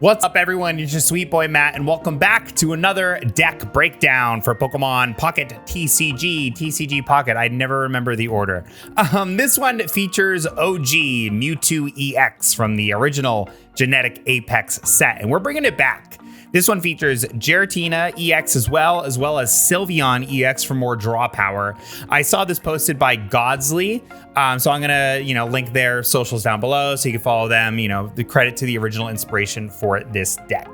What's up, everyone? It's your sweet boy Matt, and welcome back to another deck breakdown for Pokemon Pocket TCG Pocket. I never remember the order. This one features OG Mewtwo Ex from the original Genetic Apex set, and we're bringing it back. This one features Giratina EX as well as Sylveon EX for more draw power. I saw this posted by Godsley, so I'm gonna, link their socials down below so you can follow them. The credit to the original inspiration for this deck.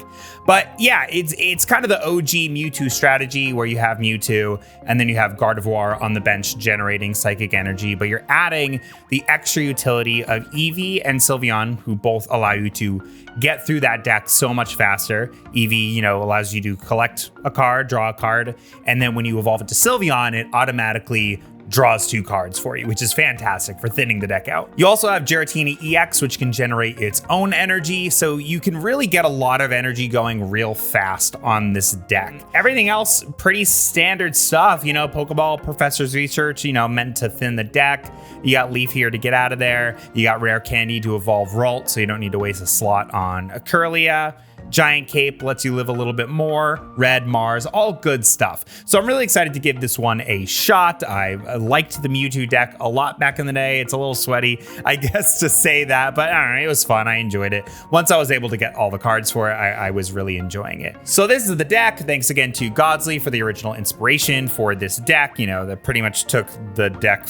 But yeah, it's kind of the OG Mewtwo strategy where you have Mewtwo and then you have Gardevoir on the bench generating psychic energy, but you're adding the extra utility of Eevee and Sylveon, who both allow you to get through that deck so much faster. Eevee, allows you to collect a card, draw a card, and then when you evolve it to Sylveon, it automatically draws 2 cards for you, which is fantastic for thinning the deck out. You also have Giratina EX, which can generate its own energy, so you can really get a lot of energy going real fast on this deck. Everything else, pretty standard stuff, Pokeball, Professor's Research, meant to thin the deck. You got Leaf here to get out of there. You got Rare Candy to evolve Ralt, so you don't need to waste a slot on a Curlia. Giant Cape lets you live a little bit more. Red Mars, all good stuff. So I'm really excited to give this one a shot. I liked the Mewtwo deck a lot back in the day. It's a little sweaty, I guess, to say that, but I don't know, it was fun. I enjoyed it. Once I was able to get all the cards for it, I was really enjoying it. So this is the deck. Thanks again to Godsley for the original inspiration for this deck. That pretty much took the deck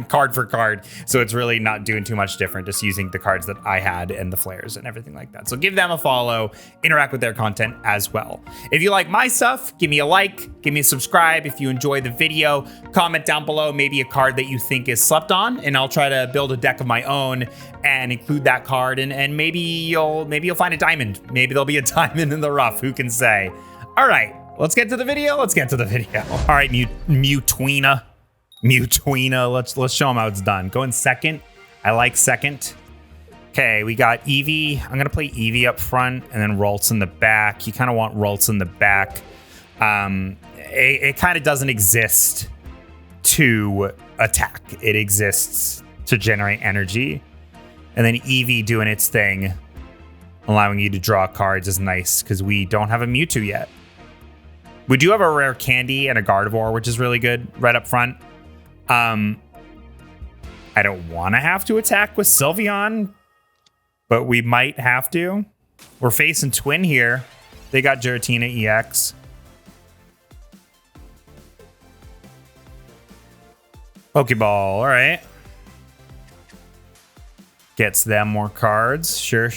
card for card. So it's really not doing too much different, just using the cards that I had and the flares and everything like that. So give them a follow. Interact with their content as well. If you like my stuff, give me a like, give me a subscribe. If you enjoy the video, comment down below maybe a card that you think is slept on, and I'll try to build a deck of my own and include that card, and maybe you'll find a diamond. Maybe there'll be a diamond in the rough, who can say? All right, let's get to the video. All right, Mewtwina, let's show them how it's done. Go in second. I like second. Okay, we got Eevee. I'm gonna play Eevee up front and then Ralts in the back. You kind of want Ralts in the back. It kind of doesn't exist to attack. It exists to generate energy. And then Eevee doing its thing, allowing you to draw cards, is nice because we don't have a Mewtwo yet. We do have a Rare Candy and a Gardevoir, which is really good right up front. I don't want to have to attack with Sylveon, but we might have to. We're facing Twin here. They got Giratina EX. Pokeball, all right. Gets them more cards, sure.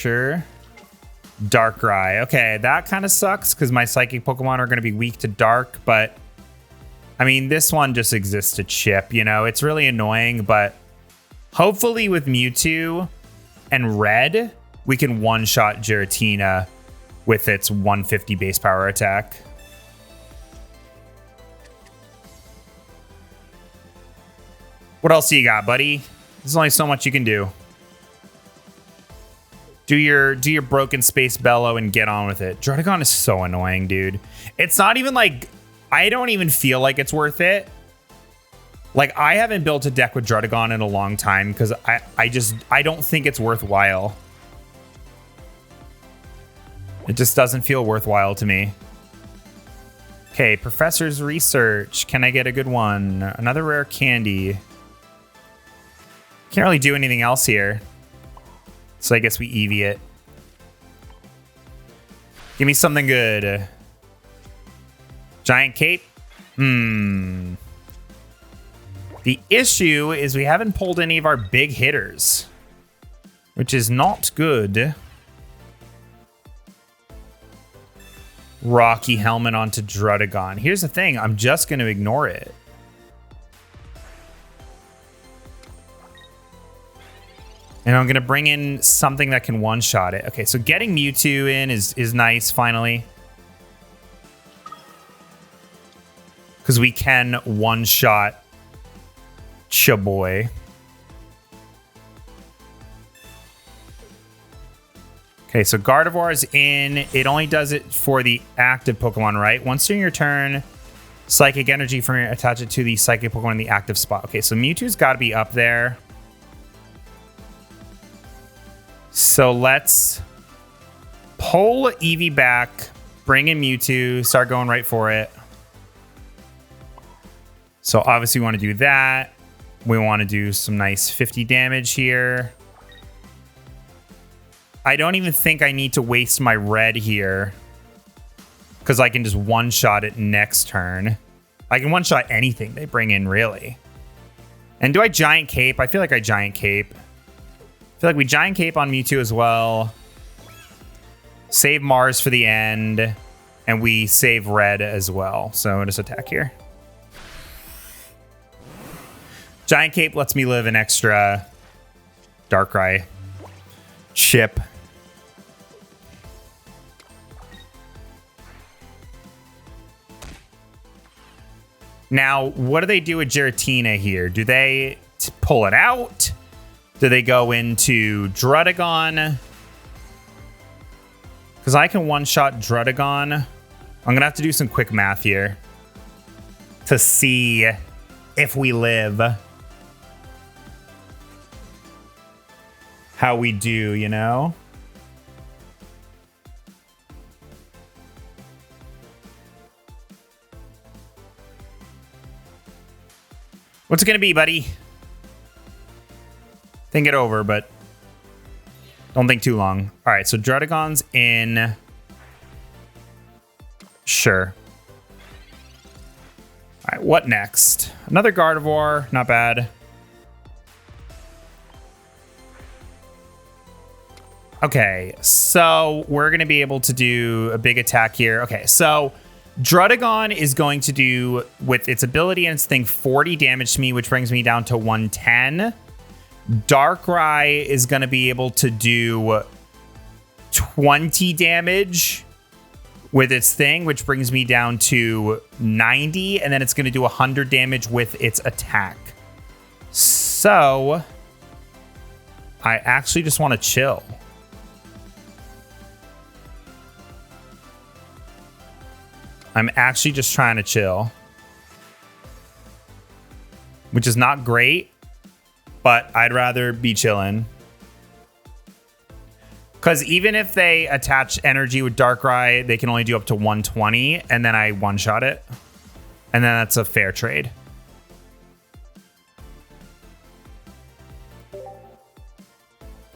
Darkrai, okay, that kind of sucks because my Psychic Pokemon are going to be weak to Dark, but I mean, this one just exists to chip, It's really annoying, but hopefully with Mewtwo and Red, we can one-shot Giratina with its 150 base power attack. What else do you got, buddy? There's only so much you can do. Do your broken space bellow and get on with it. Druddigon is so annoying, dude. It's not even like, I don't even feel like it's worth it. Like, I haven't built a deck with Druddigon in a long time because I don't think it's worthwhile. It just doesn't feel worthwhile to me. Okay, Professor's Research. Can I get a good one? Another Rare Candy. Can't really do anything else here. So I guess we Eevee it. Give me something good. Giant Cape? The issue is we haven't pulled any of our big hitters, which is not good. Rocky Helmet onto Druddigon. Here's the thing, I'm just going to ignore it. And I'm going to bring in something that can one-shot it. Okay, so getting Mewtwo in is nice, finally. Because we can one-shot Chaboy. Okay, so Gardevoir is in. It only does it for the active Pokemon, right? Once during your turn, Psychic Energy from your attach it to the Psychic Pokemon in the active spot. Okay, so Mewtwo's got to be up there. So let's pull Eevee back, bring in Mewtwo, start going right for it. So obviously we want to do that. We want to do some nice 50 damage here. I don't even think I need to waste my red here, because I can just one-shot it next turn. I can one-shot anything they bring in, really. And do I Giant Cape? I feel like I Giant Cape. I feel like we Giant Cape on Mewtwo as well. Save Mars for the end. And we save red as well. So just attack here. Giant Cape lets me live an extra Darkrai chip. Now, what do they do with Giratina here? Do they pull it out? Do they go into Druddigon? Because I can one-shot Druddigon. I'm going to have to do some quick math here to see if we live. How we do, you know? What's it going to be, buddy? Think it over, but don't think too long. All right, so Druddigon's in. Sure. All right, what next? Another Gardevoir, not bad. Okay, so we're going to be able to do a big attack here. Okay, so Druddigon is going to do, with its ability and its thing, 40 damage to me, which brings me down to 110. Darkrai is going to be able to do 20 damage with its thing, which brings me down to 90. And then it's going to do 100 damage with its attack. So I actually just want to chill. I'm actually just trying to chill, which is not great, but I'd rather be chilling. Because even if they attach energy with Darkrai, they can only do up to 120, and then I one-shot it. And then that's a fair trade.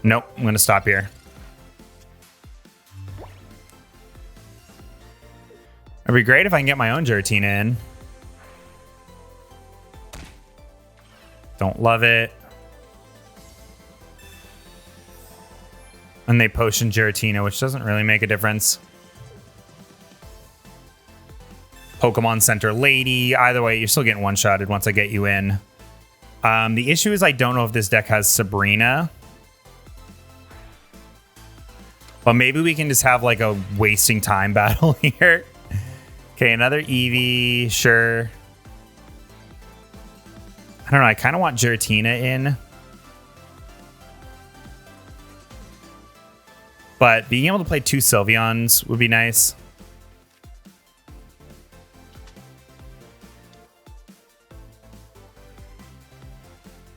Nope, I'm going to stop here. It'd be great if I can get my own Giratina in. Don't love it. And they potion Giratina, which doesn't really make a difference. Pokemon Center Lady. Either way, you're still getting one-shotted once I get you in. The issue is I don't know if this deck has Sabrina. But maybe we can just have like a wasting time battle here. Okay, another Eevee, sure. I don't know, I kind of want Giratina in. But being able to play 2 Sylveons would be nice.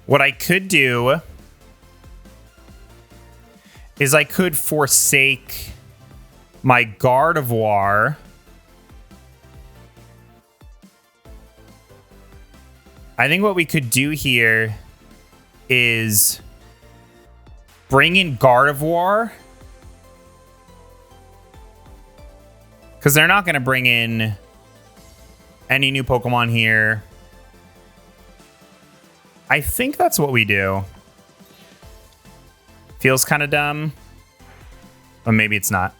What I could do is I could forsake my Gardevoir. I think what we could do here is bring in Gardevoir. Because they're not going to bring in any new Pokemon here. I think that's what we do. Feels kind of dumb. But maybe it's not.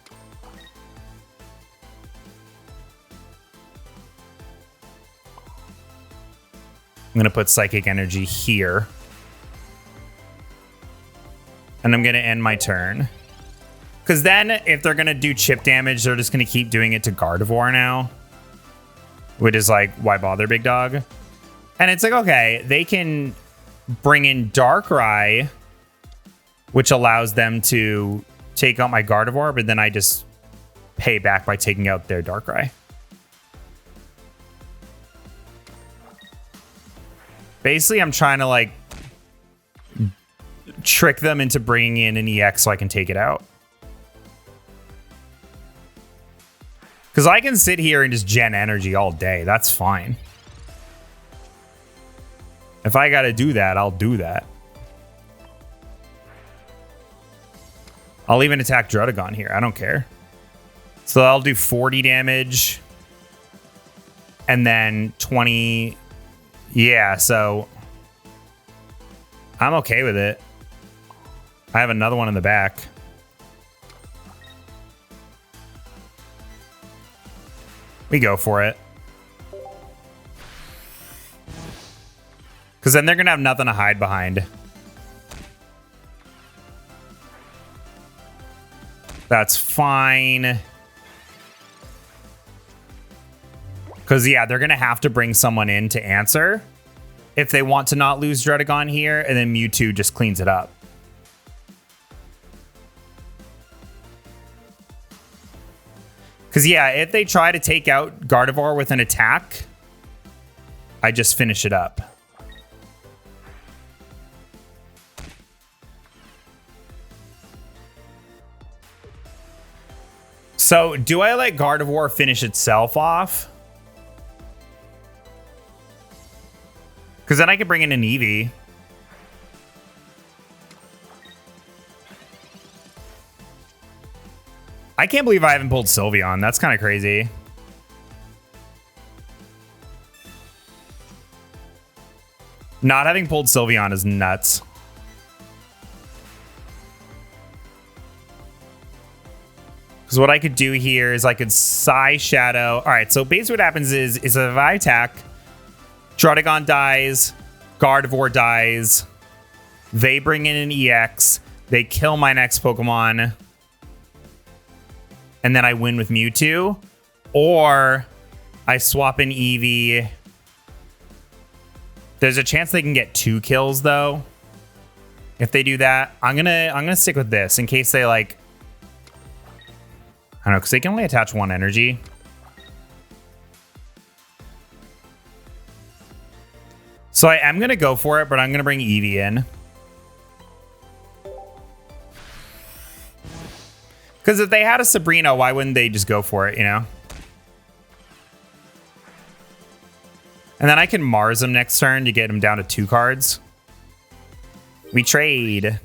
I'm going to put Psychic Energy here. And I'm going to end my turn. Because then, if they're going to do chip damage, they're just going to keep doing it to Gardevoir now. Which is like, why bother, big dog? And it's like, okay, they can bring in Darkrai, which allows them to take out my Gardevoir, but then I just pay back by taking out their Darkrai. Basically, I'm trying to, like, trick them into bringing in an EX so I can take it out. Because I can sit here and just gen energy all day. That's fine. If I got to do that, I'll do that. I'll even attack Druddigon here. I don't care. So I'll do 40 damage. And then 20. Yeah, so I'm okay with it. I have another one in the back. We go for it. Because then they're going to have nothing to hide behind. That's fine. Because, yeah, they're going to have to bring someone in to answer if they want to not lose Druddigon here, and then Mewtwo just cleans it up. Because, yeah, if they try to take out Gardevoir with an attack, I just finish it up. So, do I let Gardevoir finish itself off? Because then I could bring in an Eevee. I can't believe I haven't pulled Sylveon. That's kind of crazy. Not having pulled Sylveon is nuts. Because what I could do here is I could Psy Shadow. All right, so basically what happens is if I attack, Druddigon dies, Gardevoir dies, they bring in an EX, they kill my next Pokemon, and then I win with Mewtwo. Or I swap in Eevee. There's a chance they can get 2 kills though. If they do that, I'm gonna stick with this in case they like. I don't know, because they can only attach 1 energy. So I am gonna go for it, but I'm gonna bring Eevee in. Because if they had a Sabrina, why wouldn't they just go for it, you know? And then I can Mars him next turn to get him down to 2 cards. We trade.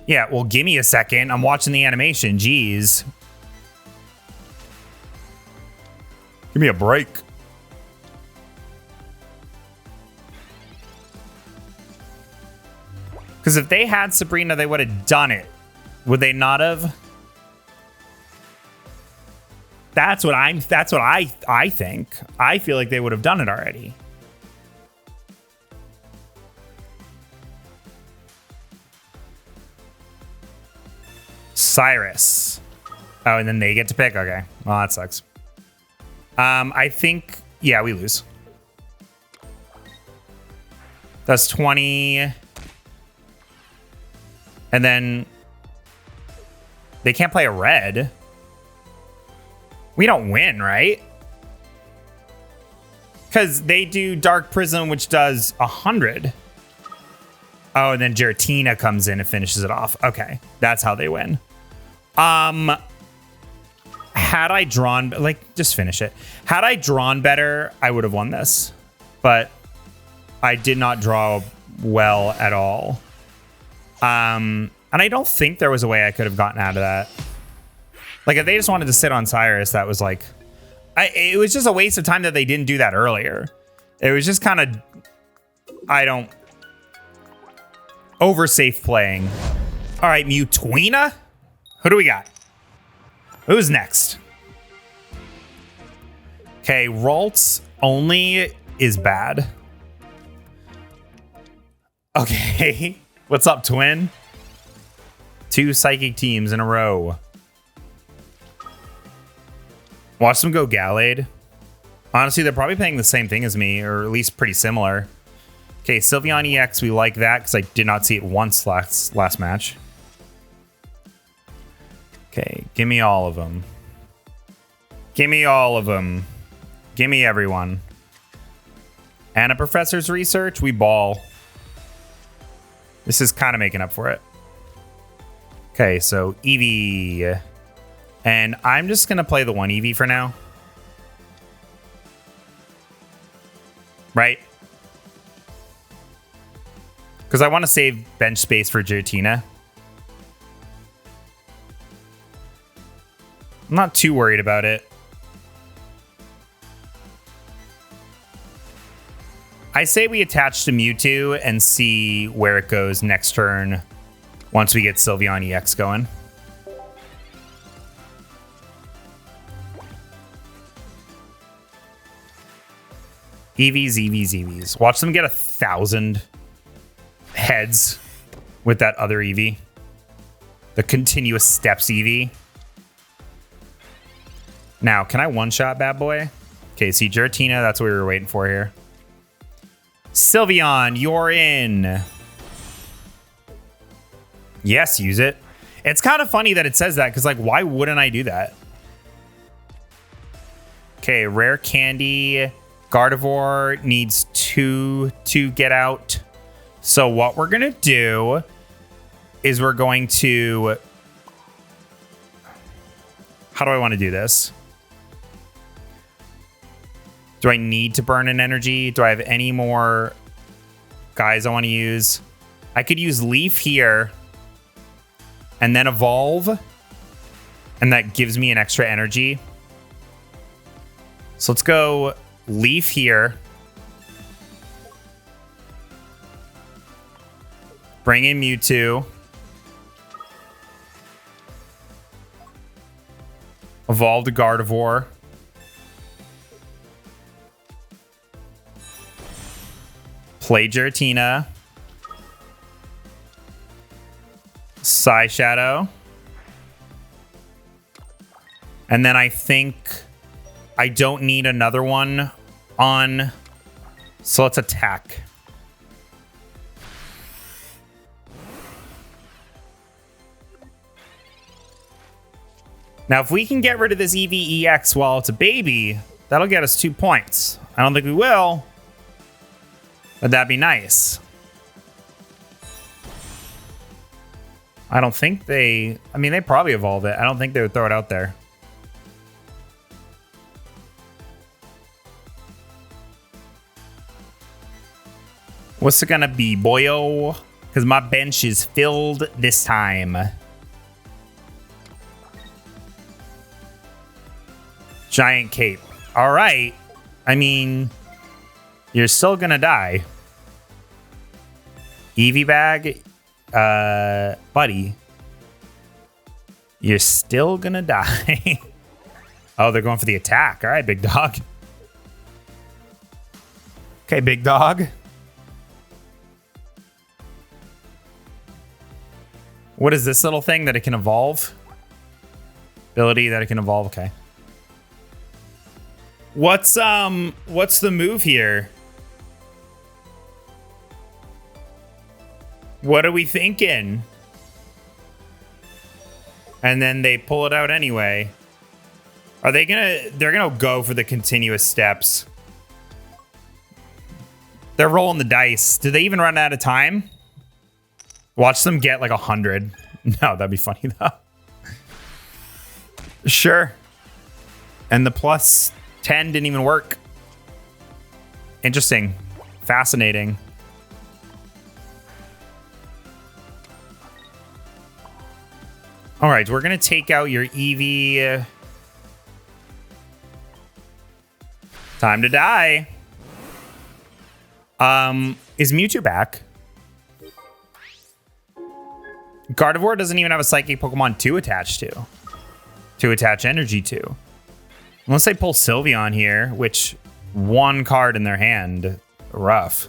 Yeah, well, give me a second. I'm watching the animation. Jeez. Give me a break. Because if they had Sabrina, they would have done it. Would they not have? That's what I think. I feel like they would have done it already. Cyrus. Oh, and then they get to pick. Okay. Well, that sucks. I think, yeah, we lose. That's 20. And then they can't play a red. We don't win, right? Because they do Dark Prism, which does 100. Oh, and then Giratina comes in and finishes it off. Okay, that's how they win. Had I drawn, like, just finish it. Had I drawn better, I would have won this. But I did not draw well at all. And I don't think there was a way I could have gotten out of that. Like, if they just wanted to sit on Cyrus, that was like... it was just a waste of time that they didn't do that earlier. It was just kind of... I don't... Over-safe playing. All right, Mewtwina? Who do we got? Who's next? Okay, Ralts only is bad. Okay. What's up, twin? 2 psychic teams in a row. Watch them go Gallade. Honestly, they're probably playing the same thing as me, or at least pretty similar. Okay, Sylveon EX, we like that because I did not see it once last match. Okay, give me all of them. Give me all of them. Give me everyone. And a professor's research, we ball. This is kind of making up for it. Okay, so Eevee. And I'm just going to play the one Eevee for now. Right? Because I want to save bench space for Giratina. I'm not too worried about it. I say we attach to Mewtwo and see where it goes next turn once we get Sylveon Ex going. Eevees. Watch them get 1,000 heads with that other Eevee. The continuous steps Eevee. Now, can I one-shot bad boy? Okay, see, Giratina, that's what we were waiting for here. Sylveon, you're in. Yes, use it. It's kind of funny that it says that, because, like, why wouldn't I do that? Okay, rare candy. Gardevoir needs 2 to get out. So what we're going to do is we're going to... How do I want to do this? Do I need to burn an energy? Do I have any more guys I want to use? I could use Leaf here and then evolve. And that gives me an extra energy. So let's go Leaf here. Bring in Mewtwo. Evolve to Gardevoir. Play Giratina. Psy Shadow. And then I think I don't need another one on. So let's attack. Now, if we can get rid of this Eevee EX while it's a baby, that'll get us 2 points. I don't think we will, but that'd be nice. I don't think they... I mean, they probably evolve it. I don't think they would throw it out there. What's it gonna be, boyo? Because my bench is filled this time. Giant cape. All right. I mean, you're still gonna die. Eevee bag, buddy. You're still gonna die. Oh, they're going for the attack. All right, big dog. Okay, big dog. What is this little thing that it can evolve? Ability that it can evolve. Okay. What's the move here? What are we thinking? And then they pull it out anyway. Are they gonna... They're gonna go for the continuous steps. They're rolling the dice. Do they even run out of time? Watch them get like 100. No, that'd be funny though. Sure. And the plus 10 didn't even work. Interesting. Fascinating. All right, we're going to take out your Eevee. Time to die. Is Mewtwo back? Gardevoir doesn't even have a Psychic Pokemon to attach to attach energy to. Unless they pull Sylveon here, which one card in their hand, rough.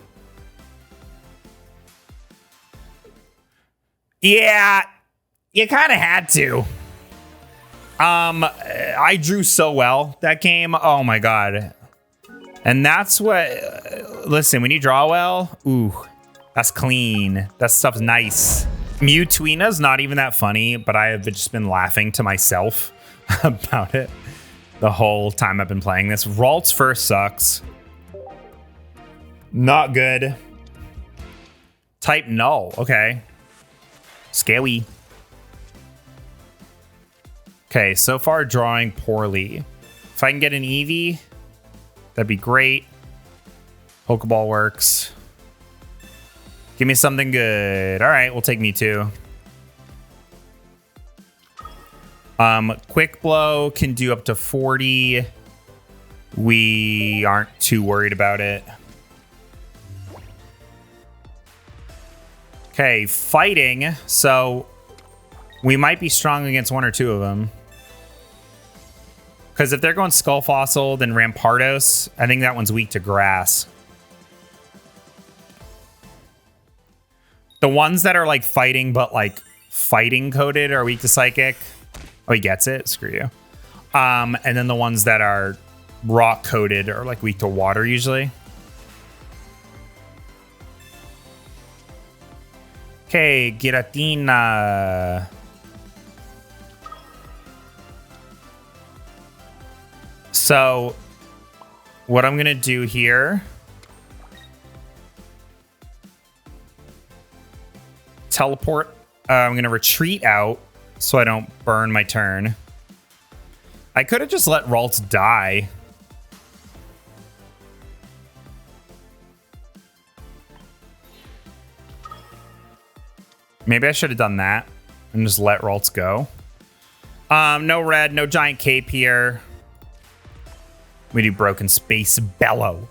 Yeah, you kind of had to. I drew so well that game. Oh my god. And that's what, listen, when you draw well, ooh, that's clean. That stuff's nice. Mewtwo's not even that funny, but I have just been laughing to myself about it the whole time I've been playing this. Ralts first sucks. Not good. Type null. Okay. Scary. Okay, so far drawing poorly. If I can get an Eevee, that'd be great. Pokeball works. Give me something good. All right, we'll take Mewtwo. Quick Blow can do up to 40. We aren't too worried about it. Okay, fighting. So we might be strong against one or two of them. Because if they're going Skull Fossil, then Rampardos, I think that one's weak to grass. The ones that are like fighting, but like fighting coded are weak to Psychic. Oh, he gets it. Screw you. And then the ones that are rock coded are like weak to water usually. Okay, Giratina. So what I'm going to do here, teleport. I'm going to retreat out so I don't burn my turn. I could have just let Ralts die. Maybe I should have done that and just let Ralts go. No red, no giant cape here. We do Broken Space Bellow.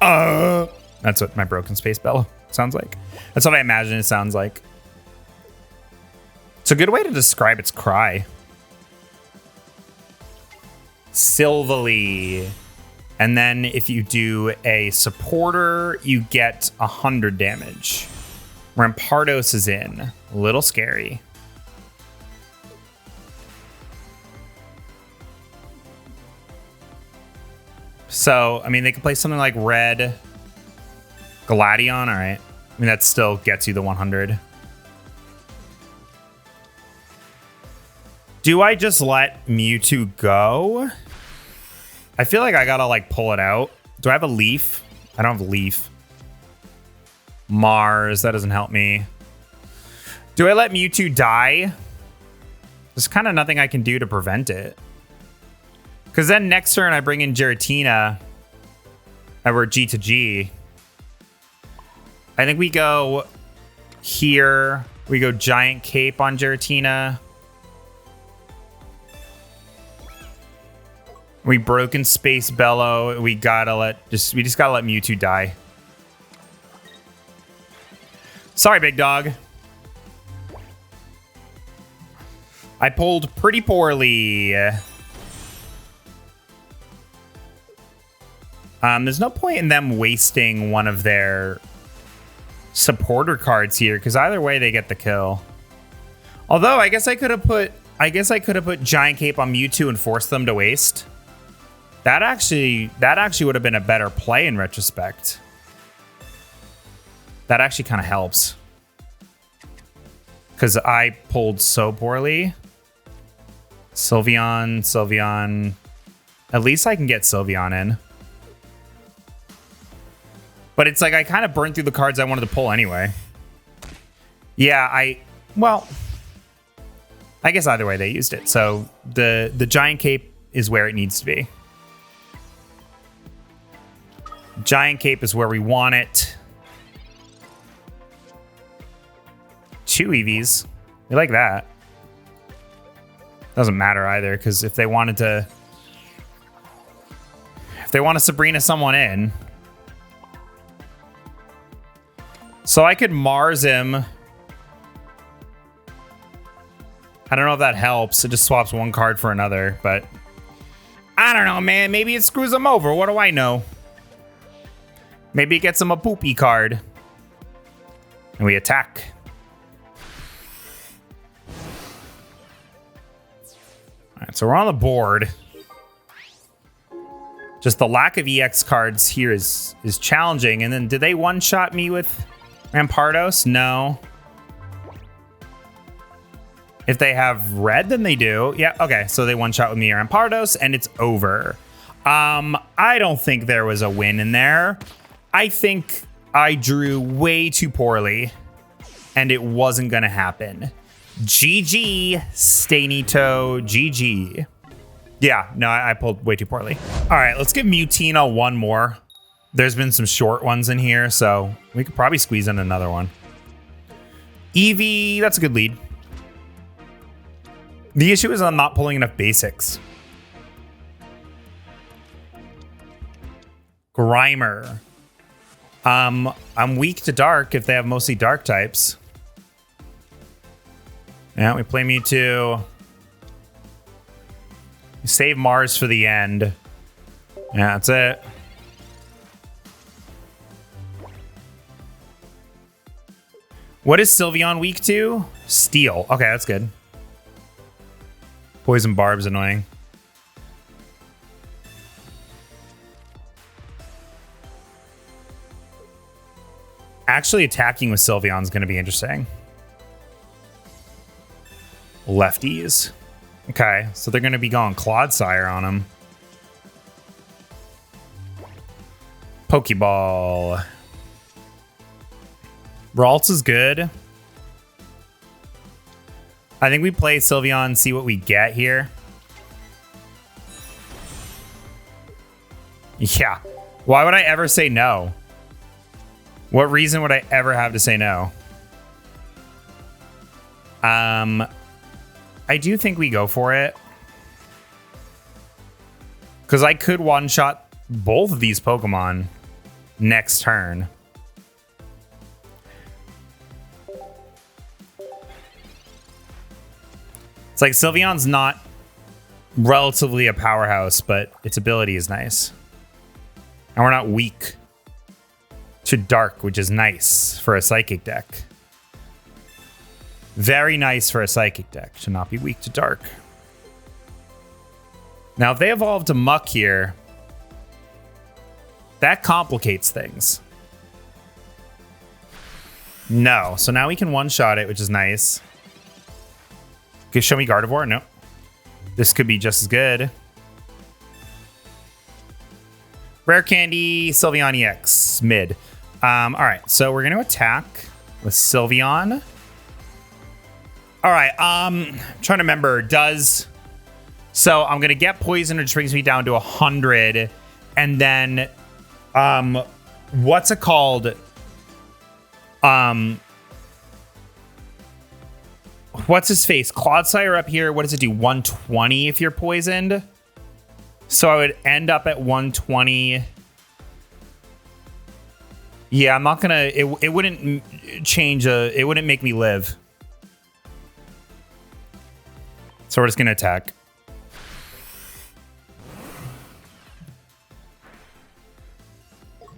That's what my Broken Space Bellow sounds like. That's what I imagine it sounds like. It's a good way to describe its cry. Silvally. And then if you do a supporter, you get 100 damage. Rampardos is in. A little scary. So, I mean, they could play something like red. Gladion, all right. I mean, that still gets you the 100. Do I just let Mewtwo go? I feel like I gotta, like, pull it out. Do I have a leaf? I don't have a leaf. Mars, that doesn't help me. Do I let Mewtwo die? There's kind of nothing I can do to prevent it. Because then next turn I bring in Giratina. And we're G to G. I think we go here. We go Giant Cape on Giratina. We Broken Space Bellow. We just gotta let Mewtwo die. Sorry, big dog. I pulled pretty poorly. There's no point in them wasting one of their supporter cards here, because either way they get the kill. Although I guess I could have put Giant Cape on Mewtwo and forced them to waste. That actually would have been a better play in retrospect. That actually kind of helps. Because I pulled so poorly. Sylveon. At least I can get Sylveon in. But it's like I kind of burned through the cards I wanted to pull anyway. Yeah, well, I guess either way they used it. So the Giant Cape is where it needs to be. Giant Cape is where we want it. 2 Eevees. We like that. Doesn't matter either, because if they want to Sabrina someone in. So I could Mars him. I don't know if that helps. It just swaps one card for another, but I don't know, man. Maybe it screws him over. What do I know? Maybe it gets him a poopy card. And we attack. All right, so we're on the board. Just the lack of EX cards here is challenging. And then did they one-shot me with Rampardos? No. If they have red, then they do. Yeah, okay. So they one-shot with me Rampardos, and it's over. I don't think there was a win in there. I think I drew way too poorly, and it wasn't going to happen. GG, Stainito, GG. Yeah, no, I pulled way too poorly. All right, let's give Mutina one more. There's been some short ones in here, so we could probably squeeze in another one. Eevee, that's a good lead. The issue is I'm not pulling enough basics. Grimer. I'm weak to dark if they have mostly dark types. Yeah, we play Mewtwo. Save Mars for the end. Yeah, that's it. What is Sylveon weak to? Steel. Okay, that's good. Poison Barb's annoying. Actually, attacking with Sylveon is going to be interesting. Lefties. Okay, so they're going to be going Clodsire on him. Pokeball. Ralts is good. I think we play Sylveon, see what we get here. Yeah. Why would I ever say no? What reason would I ever have to say no? I do think we go for it. Because I could one-shot both of these Pokemon next turn. It's like Sylveon's not relatively a powerhouse, but its ability is nice. And we're not weak to dark, which is nice for a psychic deck. Very nice for a psychic deck to not be weak to dark. Now, if they evolve to Muck here, that complicates things. No, so now we can one-shot it, which is nice. Okay, show me Gardevoir. No. This could be just as good. Rare Candy, Sylveon Ex, mid. All right, so we're going to attack with Sylveon. All right, I'm trying to remember. So I'm going to get poison, which brings me down to 100. And then, what's it called? What's his face? Clodsire up here. What does it do? 120 if you're poisoned. So I would end up at 120. Yeah, I'm not gonna. It wouldn't change. It wouldn't make me live. So we're just gonna attack.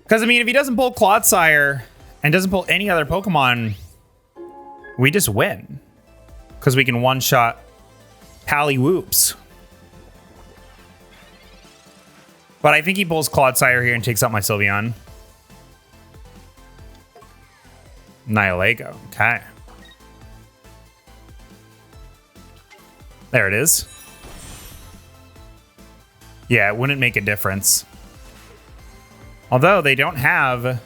Because I mean, if he doesn't pull Clodsire and doesn't pull any other Pokemon, we just win. Because we can one-shot Pally-Whoops. But I think he pulls Clodsire here and takes out my Sylveon. Nihilego. Okay. There it is. Yeah, it wouldn't make a difference. Although they don't have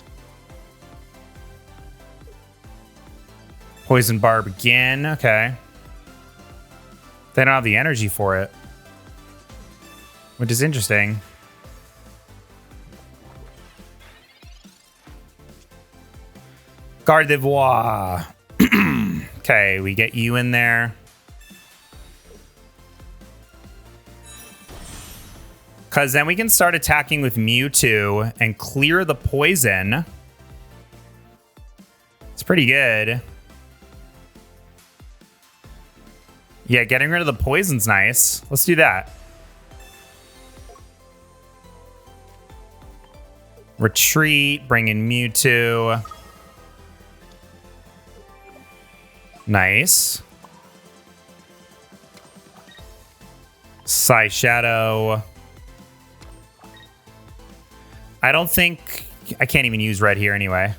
Poison Barb again. Okay. They don't have the energy for it, which is interesting. Gardevoir. Okay, we get you in there. Because then we can start attacking with Mewtwo and clear the poison. It's pretty good. Yeah, getting rid of the poison's nice. Let's do that. Retreat, bring in Mewtwo. Nice. Psy Shadow. I don't think... I can't even use red here anyway.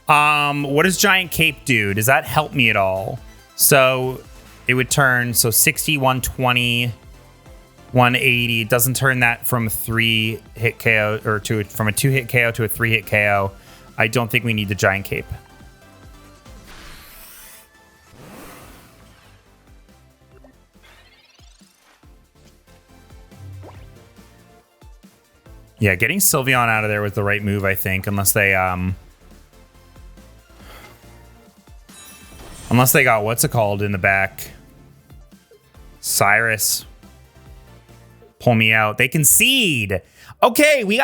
What does Giant Cape do? Does that help me at all? So it would turn... So 60, 120, 180. It doesn't turn that from 3-hit KO... Or from a 2-hit KO to a 3-hit KO. I don't think we need the Giant Cape. Yeah, getting Sylveon out of there was the right move, I think, unless they got what's it called in the back. Cyrus. Pull me out. They concede. Okay, we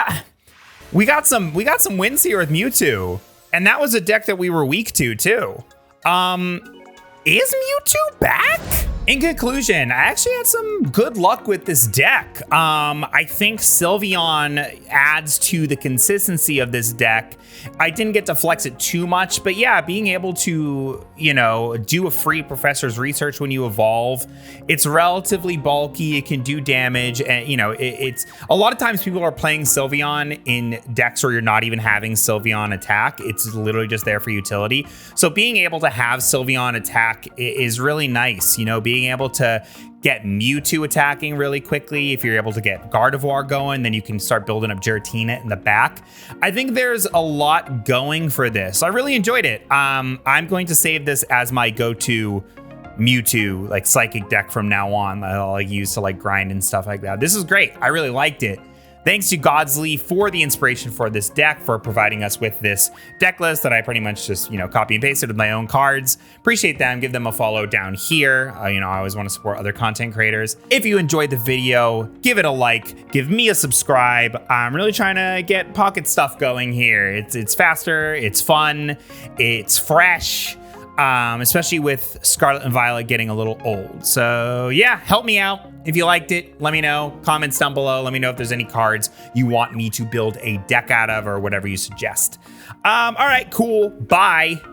got some wins here with Mewtwo. And that was a deck that we were weak to too. Is Mewtwo back? In conclusion, I actually had some good luck with this deck. I think Sylveon adds to the consistency of this deck. I didn't get to flex it too much, but yeah, being able to, you know, do a free professor's research when you evolve, it's relatively bulky, it can do damage, and you know, it's a lot of times people are playing Sylveon in decks where you're not even having Sylveon attack. It's literally just there for utility. So being able to have Sylveon attack is really nice, you know, being able to get Mewtwo attacking really quickly. If you're able to get Gardevoir going, then you can start building up Giratina in the back. I think there's a lot going for this. I really enjoyed it. I'm going to save this as my go-to Mewtwo, like psychic deck from now on that I'll use to like grind and stuff like that. This is great. I really liked it. Thanks to Godsley for the inspiration for this deck, for providing us with this deck list that I pretty much just, you know, copy and pasted with my own cards. Appreciate them. Give them a follow down here. You know, I always want to support other content creators. If you enjoyed the video, give it a like, give me a subscribe. I'm really trying to get Pocket stuff going here. It's faster, it's fun, it's fresh. Especially with Scarlet and Violet getting a little old. So yeah, help me out. If you liked it, let me know. Comments down below. Let me know if there's any cards you want me to build a deck out of or whatever you suggest. All right, cool. Bye.